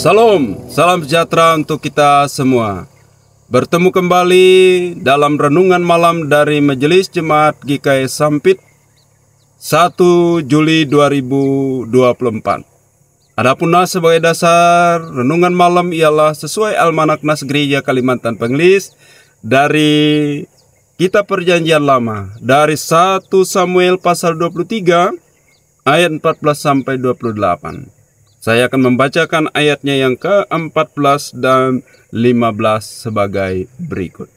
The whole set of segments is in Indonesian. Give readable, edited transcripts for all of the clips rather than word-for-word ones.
Salam, salam sejahtera untuk kita semua. Bertemu kembali dalam renungan malam dari Majelis Jemaat GKI Sampit 1 Juli 2024. Adapun nas sebagai dasar renungan malam ialah sesuai Almanak Nas Gereja Kalimantan Pengelis dari Kitab Perjanjian Lama dari 1 Samuel pasal 23 ayat 14 sampai 28. Saya akan membacakan ayatnya yang ke-14 dan 15 sebagai berikut.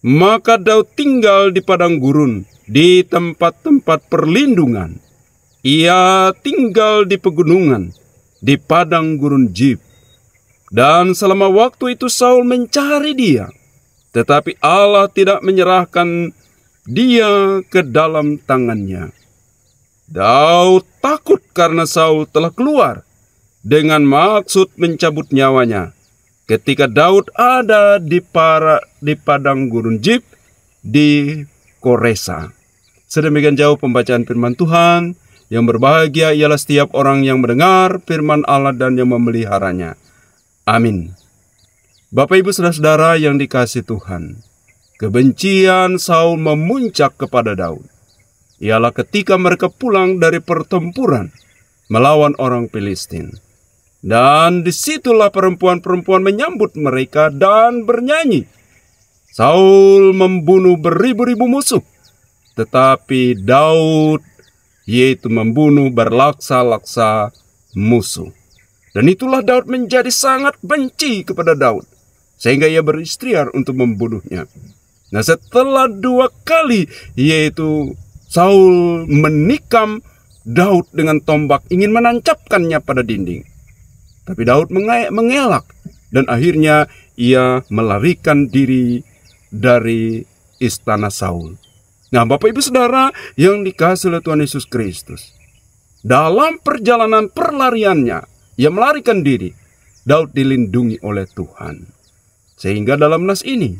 Maka Daud tinggal di padang gurun, di tempat-tempat perlindungan. Ia tinggal di pegunungan, di padang gurun Zif. Dan selama waktu itu Saul mencari dia, tetapi Allah tidak menyerahkan dia ke dalam tangannya. Daud takut karena Saul telah keluar dengan maksud mencabut nyawanya. Ketika Daud ada di padang gurun Zif di Koresa. Sedemikian jauh pembacaan firman Tuhan. Yang berbahagia ialah setiap orang yang mendengar firman Allah dan yang memeliharanya. Amin. Bapak Ibu saudara-saudara yang dikasihi Tuhan, kebencian Saul memuncak kepada Daud ialah ketika mereka pulang dari pertempuran melawan orang Filistin. Dan disitulah perempuan-perempuan menyambut mereka dan bernyanyi. Saul membunuh beribu-ribu musuh, tetapi Daud yaitu membunuh berlaksa-laksa musuh. Dan itulah Daud menjadi sangat benci kepada Daud, sehingga ia berikhtiar untuk membunuhnya. Nah, setelah 2 kali yaitu Saul menikam Daud dengan tombak, ingin menancapkannya pada dinding. Tapi Daud mengelak dan akhirnya ia melarikan diri dari istana Saul. Nah, Bapak Ibu Saudara yang dikasihi oleh Tuhan Yesus Kristus, dalam perjalanan perlariannya, ia melarikan diri. Daud dilindungi oleh Tuhan. Sehingga dalam nas ini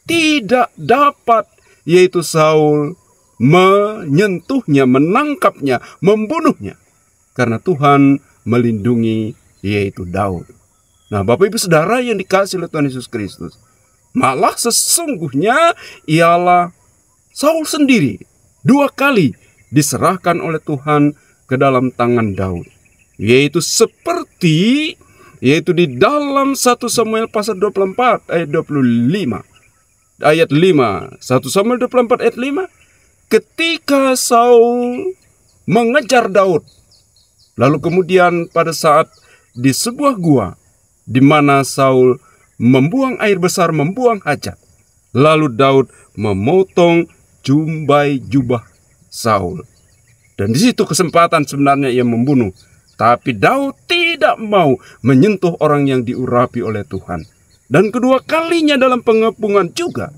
tidak dapat yaitu Saul menyentuhnya, menangkapnya, membunuhnya. Karena Tuhan melindungi yaitu Daud. Nah, Bapak Ibu Saudara yang dikasihi oleh Tuhan Yesus Kristus, malah sesungguhnya ialah Saul sendiri 2 kali diserahkan oleh Tuhan ke dalam tangan Daud. Yaitu seperti di dalam 1 Samuel pasal 24 ayat 25. Ayat 5. 1 Samuel 24 ayat 5. Ketika Saul mengejar Daud, lalu kemudian pada saat di sebuah gua di mana Saul membuang air besar, membuang hajat, lalu Daud memotong jumbai jubah Saul. Dan di situ kesempatan sebenarnya ia membunuh, tapi Daud tidak mau menyentuh orang yang diurapi oleh Tuhan. Dan kedua kalinya dalam pengepungan juga,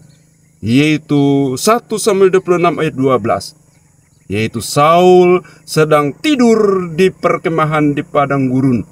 yaitu 1 Samuel 26 ayat 12. Yaitu Saul sedang tidur di perkemahan di padang gurun.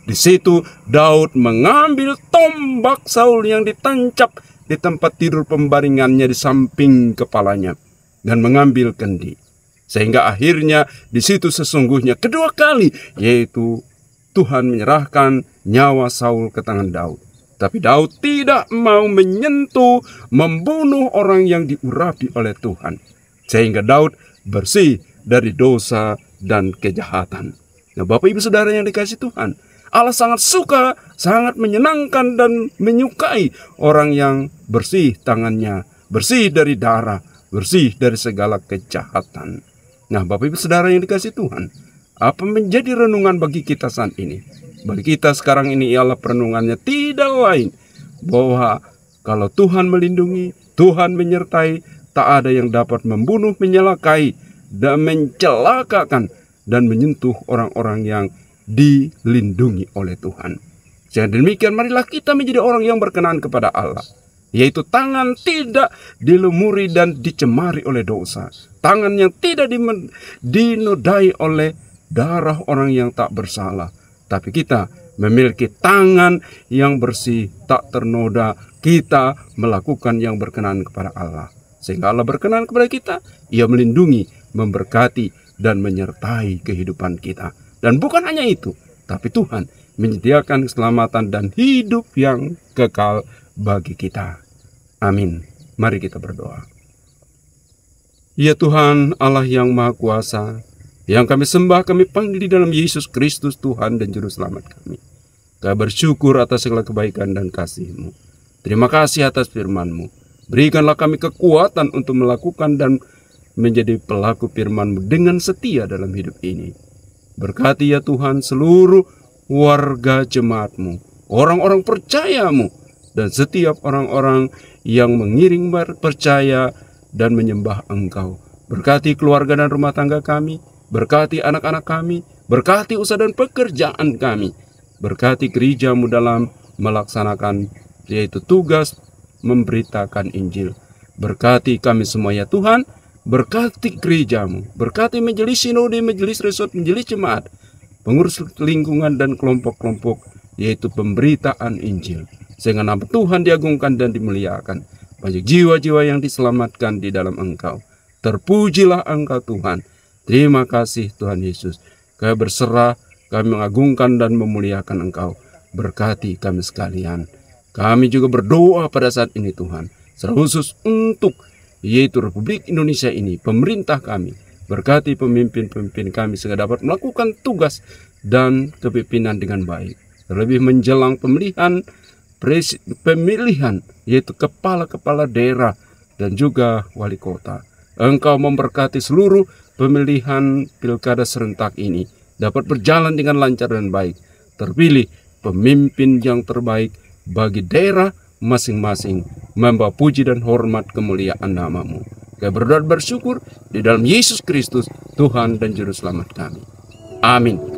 Di situ Daud mengambil tombak Saul yang ditancap di tempat tidur pembaringannya di samping kepalanya dan mengambil kendi. Sehingga akhirnya di situ sesungguhnya kedua kali yaitu Tuhan menyerahkan nyawa Saul ke tangan Daud. Tapi Daud tidak mau menyentuh, membunuh orang yang diurapi oleh Tuhan. Sehingga Daud bersih dari dosa dan kejahatan. Nah, Bapak Ibu Saudara yang dikasihi Tuhan, Allah sangat suka, sangat menyenangkan dan menyukai orang yang bersih tangannya, bersih dari darah, bersih dari segala kejahatan. Nah, Bapak Ibu Saudara yang dikasihi Tuhan, apa menjadi renungan bagi kita saat ini? Bagi kita sekarang ini ialah perenungannya tidak lain bahwa kalau Tuhan melindungi, Tuhan menyertai, tak ada yang dapat membunuh, menyelakai, dan mencelakakan dan menyentuh orang-orang yang dilindungi oleh Tuhan. Dengan demikian marilah kita menjadi orang yang berkenan kepada Allah, yaitu tangan tidak dilumuri dan dicemari oleh dosa, tangan yang tidak dinodai oleh darah orang yang tak bersalah. Tapi kita memiliki tangan yang bersih, tak ternoda. Kita melakukan yang berkenan kepada Allah. Sehingga Allah berkenan kepada kita. Ia melindungi, memberkati, dan menyertai kehidupan kita. Dan bukan hanya itu, tapi Tuhan menyediakan keselamatan dan hidup yang kekal bagi kita. Amin. Mari kita berdoa. Ya Tuhan Allah yang Maha Kuasa, yang kami sembah, kami panggil di dalam Yesus Kristus Tuhan dan Juru Selamat kami. Kami bersyukur atas segala kebaikan dan kasih-Mu. Terima kasih atas firman-Mu. Berikanlah kami kekuatan untuk melakukan dan menjadi pelaku firman-Mu dengan setia dalam hidup ini. Berkati ya Tuhan seluruh warga jemaat-Mu, orang-orang percaya-Mu, dan setiap orang-orang yang mengiring percaya dan menyembah Engkau. Berkati keluarga dan rumah tangga kami, berkati anak-anak kami, berkati usaha dan pekerjaan kami. Berkati gereja-Mu dalam melaksanakan yaitu tugas memberitakan Injil. Berkati kami semua ya Tuhan, berkati gereja-Mu, berkati majelis sinode, majelis resort, majelis jemaat, pengurus lingkungan dan kelompok-kelompok yaitu pemberitaan Injil. Sehingga nama Tuhan diagungkan dan dimuliakan. Banyak jiwa-jiwa yang diselamatkan di dalam Engkau. Terpujilah Engkau Tuhan. Terima kasih Tuhan Yesus. Kami berserah, kami mengagungkan dan memuliakan Engkau. Berkati kami sekalian. Kami juga berdoa pada saat ini Tuhan, secara khusus untuk yaitu Republik Indonesia ini, pemerintah kami. Berkati pemimpin-pemimpin kami sehingga dapat melakukan tugas dan kepemimpinan dengan baik. Terlebih menjelang pemilihan yaitu kepala-kepala daerah dan juga wali kota. Engkau memberkati seluruh pemilihan pilkada serentak ini dapat berjalan dengan lancar dan baik. Terpilih pemimpin yang terbaik bagi daerah masing-masing, membawa puji dan hormat kemuliaan nama-Mu. Kami berdoa bersyukur di dalam Yesus Kristus Tuhan dan Juru Selamat kami. Amin.